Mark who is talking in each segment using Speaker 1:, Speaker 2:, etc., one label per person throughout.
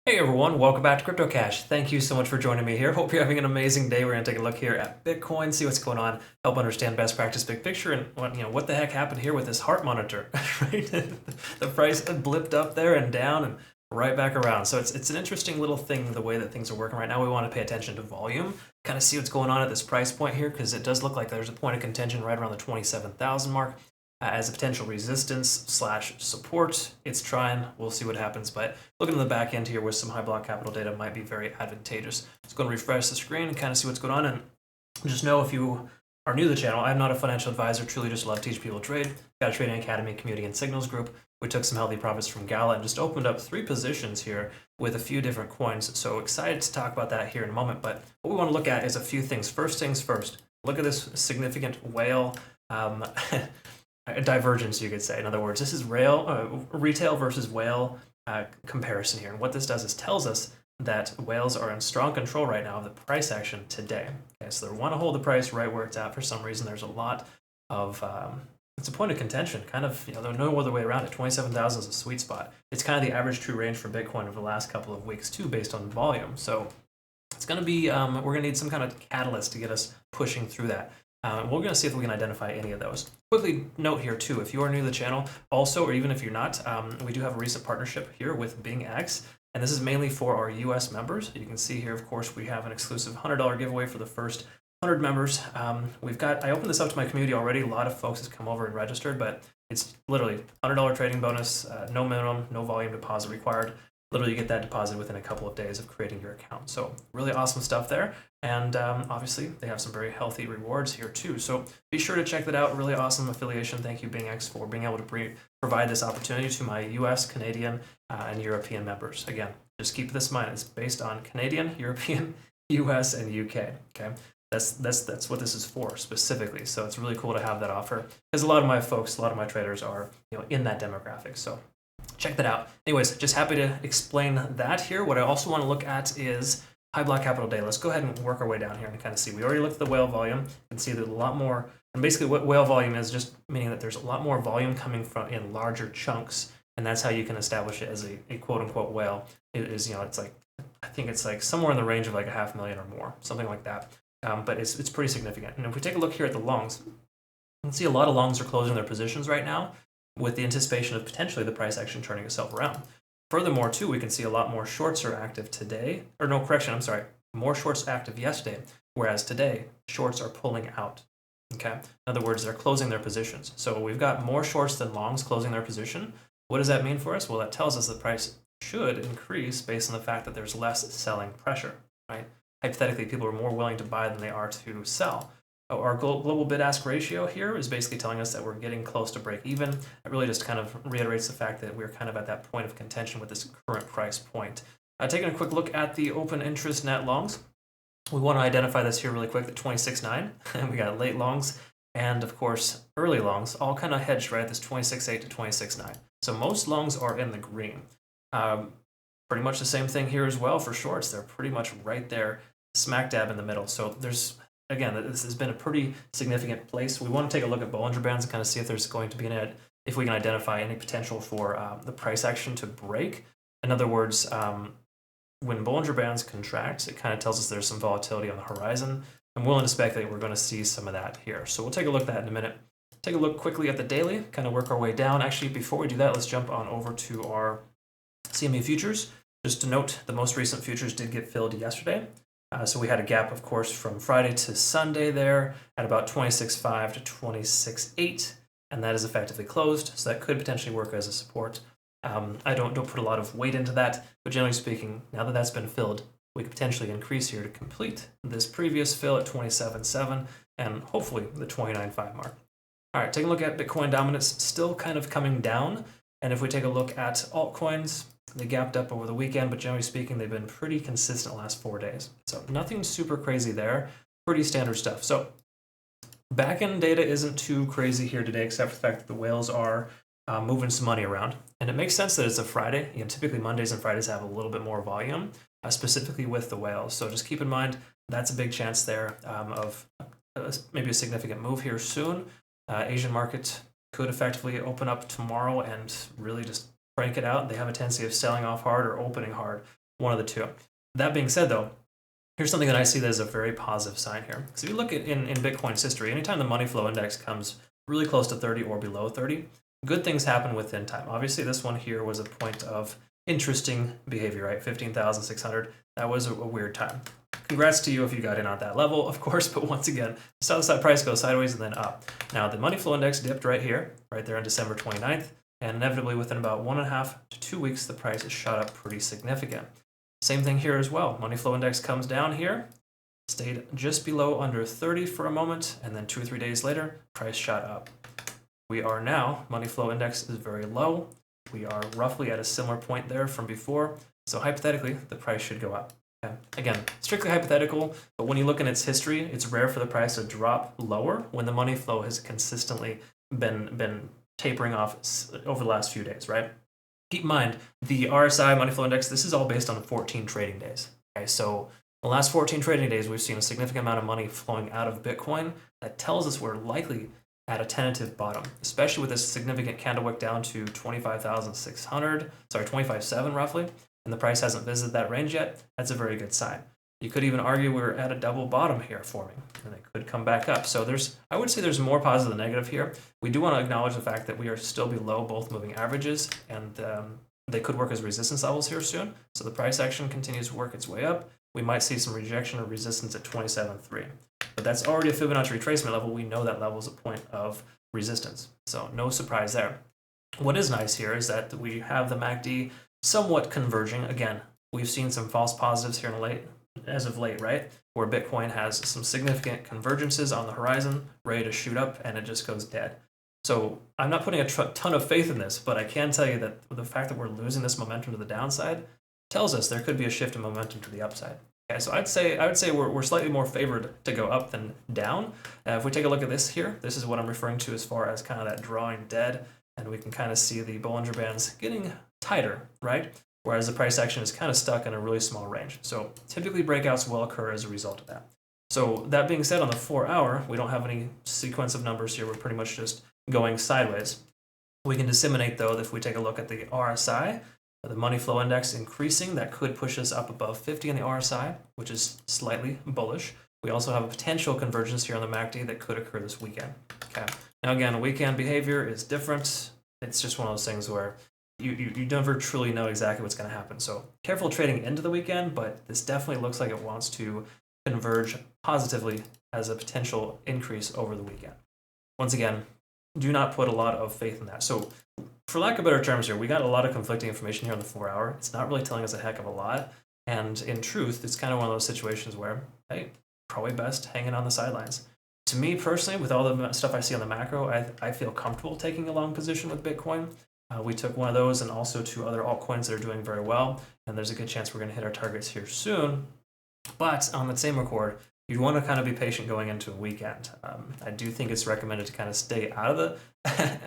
Speaker 1: Hey everyone, welcome back to Crypto Cash. Thank you so much for joining me here. Hope you're having an amazing day. We're going to take a look here at Bitcoin, see what's going on, help understand best practice big picture, and what the heck happened here with this heart monitor, right? The price blipped up there and down and right back around. So it's an interesting little thing the way that things are working right now. We want to pay attention to volume, kind of see what's going on at this price point here because it does look like there's a point of contention right around the 27,000 mark as a potential resistance slash support. It's trying. We'll see what happens. But looking at the back end here with some high block capital data might be very advantageous. Let's go and refresh the screen and kind of see what's going on. And just know if you are new to the channel, I'm not a financial advisor. Truly just love to teach people to trade. Got a trading academy, community, and signals group. We took some healthy profits from Gala and just opened up 3 positions here with a few different coins. So excited to talk about that here in a moment. But what we want to look at is a few things. First things first. Look at this significant whale. A divergence, you could say. In other words, this is retail versus whale comparison here. And what this does is tells us that whales are in strong control right now of the price action today. Okay, so they want to hold the price right where it's at. For some reason, there's a lot of it's a point of contention. Kind of, there's no other way around it. 27,000 is a sweet spot. It's kind of the average true range for Bitcoin over the last couple of weeks too, based on volume. So it's going to be we're going to need some kind of catalyst to get us pushing through that. We're going to see if we can identify any of those. Quickly note here too, if you are new to the channel, also, or even if you're not, we do have a recent partnership here with BingX, and this is mainly for our US members. You can see here, of course, we have an exclusive $100 giveaway for the first 100 members. I opened this up to my community already. A lot of folks have come over and registered, but it's literally $100 trading bonus, no minimum, no volume deposit required. Literally, you get that deposit within a couple of days of creating your account. So really awesome stuff there. And obviously, they have some very healthy rewards here too. So be sure to check that out. Really awesome affiliation. Thank you, BingX, for being able to provide this opportunity to my US, Canadian, and European members. Again, just keep this in mind. It's based on Canadian, European, US, and UK. Okay, that's what this is for specifically. So it's really cool to have that offer because a lot of my folks, a lot of my traders are in that demographic. So check that out. Anyways, just happy to explain that here. What I also want to look at is high block capital data. Let's go ahead and work our way down here and kind of see. We already looked at the whale volume and see that a lot more, and basically what whale volume is just meaning that there's a lot more volume coming from in larger chunks, and that's how you can establish it as a quote unquote whale. It is, it's like, I think it's like somewhere in the range of like 500,000 or more, something like that. But it's pretty significant. And if we take a look here at the longs, you can see a lot of longs are closing their positions right now, with the anticipation of potentially the price action turning itself around. Furthermore, too, we can see a lot more shorts are active today, or no, correction, I'm sorry, more shorts active yesterday, whereas today, shorts are pulling out, okay? In other words, they're closing their positions. So we've got more shorts than longs closing their position. What does that mean for us? Well, that tells us the price should increase based on the fact that there's less selling pressure, right? Hypothetically, people are more willing to buy than they are to sell. Our global bid-ask ratio here is basically telling us that we're getting close to break even. It really just kind of reiterates the fact that we're kind of at that point of contention with this current price point. Taking a quick look at the open interest net longs, we want to identify this here really quick, the 26.9, and we got late longs and of course early longs, all kind of hedged right at this 26.8 to 26.9. So most longs are in the green. Pretty much the same thing here as well for shorts. They're pretty much right there, smack dab in the middle. So there's, again, this has been a pretty significant place. We want to take a look at Bollinger Bands and kind of see if there's going to be if we can identify any potential for the price action to break. In other words, when Bollinger Bands contract, it kind of tells us there's some volatility on the horizon. I'm willing to speculate we're going to see some of that here. So we'll take a look at that in a minute. Take a look quickly at the daily, kind of work our way down. Actually, before we do that, let's jump on over to our CME futures. Just to note, the most recent futures did get filled yesterday. So we had a gap, of course, from Friday to Sunday there at about 26.5 to 26.8, and that is effectively closed. So that could potentially work as a support. I don't put a lot of weight into that, but generally speaking, now that that's been filled, we could potentially increase here to complete this previous fill at 27.7 and hopefully the 29.5 mark. All right, taking a look at Bitcoin dominance, still kind of coming down. And if we take a look at altcoins, they gapped up over the weekend, but generally speaking, they've been pretty consistent the last 4 days. So nothing super crazy there, pretty standard stuff. So back-end data isn't too crazy here today, except for the fact that the whales are moving some money around. And it makes sense that it's a Friday. Typically Mondays and Fridays have a little bit more volume, specifically with the whales. So just keep in mind, that's a big chance there of maybe a significant move here soon. Asian market could effectively open up tomorrow and really just crank it out. They have a tendency of selling off hard or opening hard. one of the two. That being said, though, here's something that I see that as a very positive sign here. So if you look at in Bitcoin's history, anytime the money flow index comes really close to 30 or below 30, good things happen within time. Obviously, this one here was a point of interesting behavior, right? 15,600. That was a weird time. Congrats to you if you got in on that level, of course, but once again, saw the price go sideways and then up. Now, the money flow index dipped right here, right there on December 29th, and inevitably within about 1.5 to 2 weeks, the price has shot up pretty significant. Same thing here as well. Money flow index comes down here, stayed just below under 30 for a moment, and then 2 or 3 days later, price shot up. We are now, money flow index is very low. We are roughly at a similar point there from before, so hypothetically, the price should go up. Okay. Again, strictly hypothetical, but when you look in its history, it's rare for the price to drop lower when the money flow has consistently been tapering off over the last few days, right? Keep in mind, the RSI money flow index, this is all based on 14 trading days. Okay, so the last 14 trading days, we've seen a significant amount of money flowing out of Bitcoin. That tells us we're likely at a tentative bottom, especially with this significant candle wick down to 25,600, sorry, 25.7 roughly, and the price hasn't visited that range yet. That's a very good sign. You could even argue we're at a double bottom here forming, and it could come back up. So I would say there's more positive than negative here. We do want to acknowledge the fact that we are still below both moving averages, and they could work as resistance levels here soon. So the price action continues to work its way up. We might see some rejection or resistance at 27.3. But that's already a Fibonacci retracement level. We know that level is a point of resistance. So no surprise there. What is nice here is that we have the MACD somewhat converging. Again, we've seen some false positives here as of late, right? Where Bitcoin has some significant convergences on the horizon, ready to shoot up, and it just goes dead. So I'm not putting a ton of faith in this, but I can tell you that the fact that we're losing this momentum to the downside tells us there could be a shift in momentum to the upside. Okay, so I would say we're slightly more favored to go up than down. If we take a look at this here, this is what I'm referring to as far as kind of that drawing dead, and we can kind of see the Bollinger Bands getting tighter, right? Whereas the price action is kind of stuck in a really small range. So typically breakouts will occur as a result of that. So that being said, on the 4 hour, we don't have any sequence of numbers here. We're pretty much just going sideways. We can disseminate though, if we take a look at the RSI, the money flow index increasing, that could push us up above 50 in the RSI, which is slightly bullish. We also have a potential convergence here on the MACD that could occur this weekend. Okay. Now again, weekend behavior is different. It's just one of those things where you never truly know exactly what's going to happen. So careful trading into the weekend, but this definitely looks like it wants to converge positively as a potential increase over the weekend. Once again, do not put a lot of faith in that. So for lack of better terms here, we got a lot of conflicting information here on the 4 hour. It's not really telling us a heck of a lot. And in truth, it's kind of one of those situations where, hey, probably best hanging on the sidelines. To me personally, with all the stuff I see on the macro, I feel comfortable taking a long position with Bitcoin. We took one of those and also 2 other altcoins that are doing very well. And there's a good chance we're going to hit our targets here soon. But on the same accord, you'd want to kind of be patient going into a weekend. I do think it's recommended to kind of stay out of the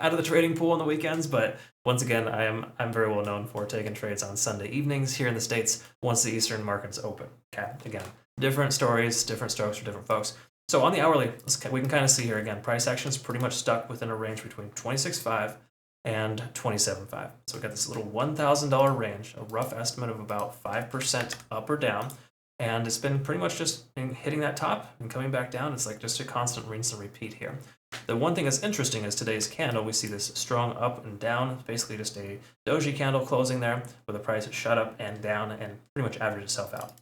Speaker 1: out of the trading pool on the weekends. But once again, I'm very well known for taking trades on Sunday evenings here in the States once the Eastern markets open. Okay, again, different stories, different strokes for different folks. So on the hourly, we can kind of see here again, price action is pretty much stuck within a range between 26.5 and 27.5. So we got this little $1,000 range, a rough estimate of about 5% up or down. And it's been pretty much just hitting that top and coming back down. It's like just a constant rinse and repeat here. The one thing that's interesting is today's candle. We see this strong up and down. It's basically just a doji candle closing there where the price shot up and down and pretty much averaged itself out.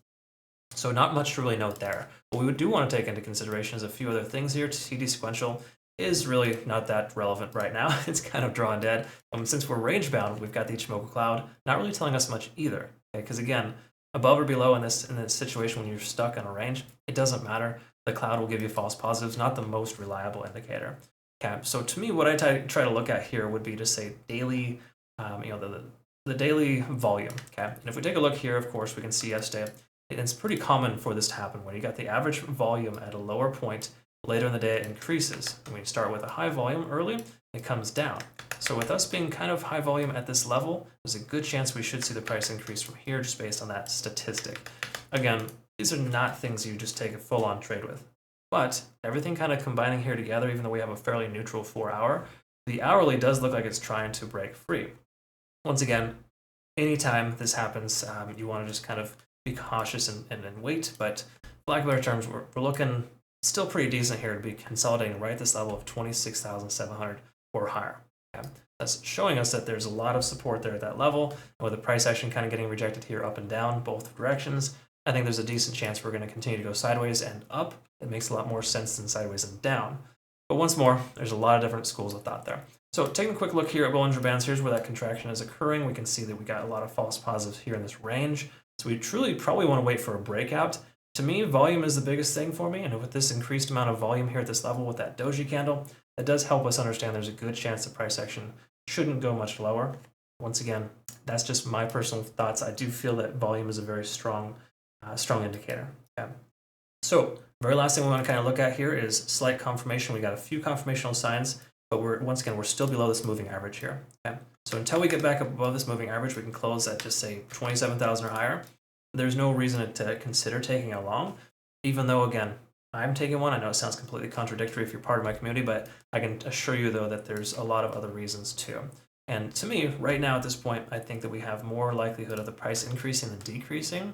Speaker 1: So not much to really note there. What we do want to take into consideration is a few other things here. TD sequential is really not that relevant right now. It's kind of drawn dead. Since we're range bound, we've got the Ichimoku cloud not really telling us much either. Because again, above or below in this situation when you're stuck in a range, it doesn't matter. The cloud will give you false positives, not the most reliable indicator. Okay, so to me, what I try to look at here would be to say daily, the daily volume. Okay, and if we take a look here, of course, we can see yesterday, it's pretty common for this to happen when you got the average volume at a lower point. Later in the day, it increases. When you start with a high volume early, it comes down. So with us being kind of high volume at this level, there's a good chance we should see the price increase from here just based on that statistic. Again, these are not things you just take a full-on trade with. But everything kind of combining here together, even though we have a fairly neutral 4 hour, the hourly does look like it's trying to break free. Once again, anytime this happens, you want to just kind of be cautious and wait. But for lack of better terms, we're looking still pretty decent here to be consolidating right at this level of 26,700 or higher. Okay? That's showing us that there's a lot of support there at that level. And with the price action kind of getting rejected here up and down, both directions, I think there's a decent chance we're going to continue to go sideways and up. It makes a lot more sense than sideways and down. But once more, there's a lot of different schools of thought there. So taking a quick look here at Bollinger Bands, here's where that contraction is occurring. We can see that we got a lot of false positives here in this range. So we truly probably want to wait for a breakout. To me, volume is the biggest thing for me. And with this increased amount of volume here at this level with that doji candle, that does help us understand there's a good chance the price action shouldn't go much lower. Once again, that's just my personal thoughts. I do feel that volume is a very strong indicator. Okay. So very last thing we want to kind of look at here is slight confirmation. We got a few confirmational signs, but once again, we're still below this moving average here. Okay. So until we get back up above this moving average, we can close at just say 27,000 or higher. There's no reason to consider taking a long, even though, again, I'm taking one. I know it sounds completely contradictory if you're part of my community, but I can assure you, though, that there's a lot of other reasons, too. And to me, right now at this point, I think that we have more likelihood of the price increasing than decreasing.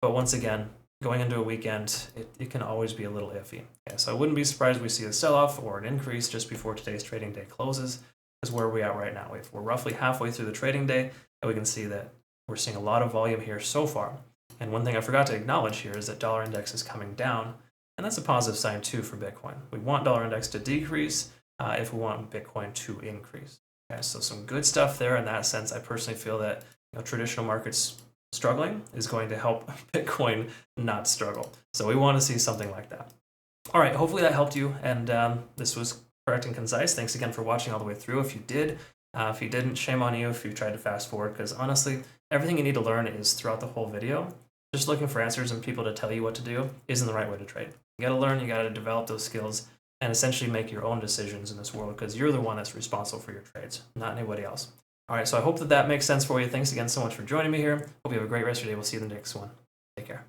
Speaker 1: But once again, going into a weekend, it can always be a little iffy. Okay, so I wouldn't be surprised if we see a sell-off or an increase just before today's trading day closes, is where we're at right now. We're roughly halfway through the trading day, and we can see that we're seeing a lot of volume here so far. And one thing I forgot to acknowledge here is that dollar index is coming down, and that's a positive sign too for Bitcoin. We want dollar index to decrease if we want Bitcoin to increase. Okay, so some good stuff there in that sense. I personally feel that traditional markets struggling is going to help Bitcoin not struggle. So we want to see something like that. All right, hopefully that helped you, and this was correct and concise. Thanks again for watching all the way through. If you did, if you didn't, shame on you if you tried to fast forward, because honestly, everything you need to learn is throughout the whole video. Just looking for answers and people to tell you what to do isn't the right way to trade. You got to learn, you got to develop those skills, and essentially make your own decisions in this world, because you're the one that's responsible for your trades, not anybody else. All right, so I hope that makes sense for you. Thanks again so much for joining me here. Hope you have a great rest of your day. We'll see you in the next one. Take care.